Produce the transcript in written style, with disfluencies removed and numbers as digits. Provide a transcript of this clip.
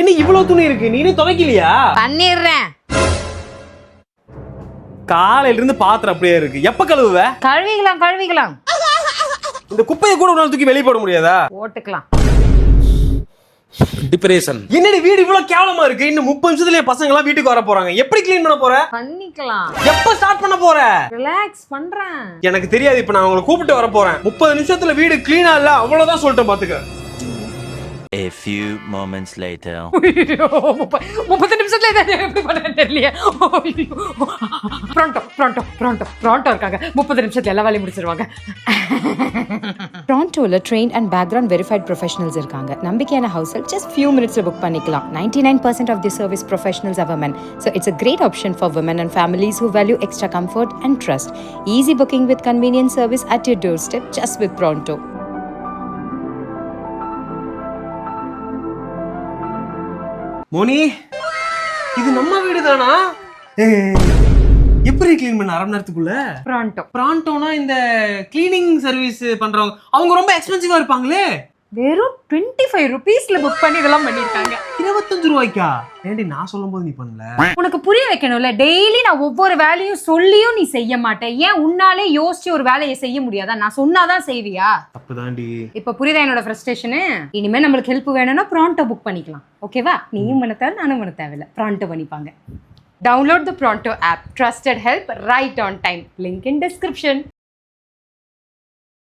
என்ன இவ்வளவு துணி இருக்கு, நீ இன்னும் துவைக்கலையா? பண்ணிடுறேன். காலையில இருந்து பாத்திரம் அப்படியே இருக்கு, எப்ப கழுவுவ? கழுவிக்கலாம். இந்த குப்பையை கூட ஒரு தூக்கி வெளியே போட முடியாதா? போட்டுக்கலாம். டிப்ரேஷன். என்னடி வீடு இவ்வளவு கேவலமா இருக்கு, இன்னும் 30 நிமிஷத்துல என் பசங்க எல்லாம் வீட்டுக்கு வர போறாங்க, எப்படி க்ளீன் பண்ண போற? பண்ணிக்கலாம். எப்ப ஸ்டார்ட் பண்ண போற? ரிலாக்ஸ் பண்றேன். எனக்கு தெரியாது, இப்ப நான் உங்களை கூப்பிட்டு வர போறேன். 30 நிமிஷத்துல வீடு க்ளீனா இல்ல, அவ்வளவுதான் சொல்லிட்டேன் பாத்துக்க. A few moments later. 30 நிமிஷத்துல எப்படி பண்ணேன்னு தெரியலையே. ப்ராண்டோ இருக்காங்க, 30 நிமிஷத்துல எல்லா வேலையும் முடிச்சிருவாங்க. Pronto trained and background verified professionals இருக்காங்க. நம்பிக்கையான house help just few minutes book பண்ணிக்கலாம். 99% of the service professionals are women. So it's a great option for women and families who value extra comfort and trust. Easy booking with convenient service at your doorstep just with Pronto. Moni, இது நம்ம வீடு தானா? எப்படி clean பண்ண அரை மணி நேரத்துக்குள்ள? பிராண்டோனா இந்த cleaning service பண்றவங்க, அவங்க ரொம்ப எக்ஸ்பென்சிவா இருப்பாங்களே. வெறும் 25 rupeesல புக் பண்ணி இதெல்லாம் பண்ணிருக்காங்க. 25 ரூபாய்க்கா? ஏண்டி நான் சொல்லும்போது நீ பண்ணல? உனக்கு புரிய வைக்கணும்ல, டெய்லி நான் ஒவ்வொரு வேலையும் சொல்லியும் நீ செய்ய மாட்டேன். ஏன் உன்னாலே யோசிச்சு ஒரு வேலையை செய்ய முடியாதா? நான் சொன்னாதான் செய்வியா? தப்புதான்டி. இப்ப புரியுதா என்னோட ஃப்ரஸ்ட்ரேஷனு? இனிமே நம்மளுக்கு ஹெல்ப் வேணும்னா Pronto புக் பண்ணிக்கலாம். ஓகேவா? நீயும் பண்ண தேவை, நானும் பண்ண தேவையில்ல. Pronto பண்ணிப்பாங்க. Download the Pronto app. Trusted help right on time. Link in description.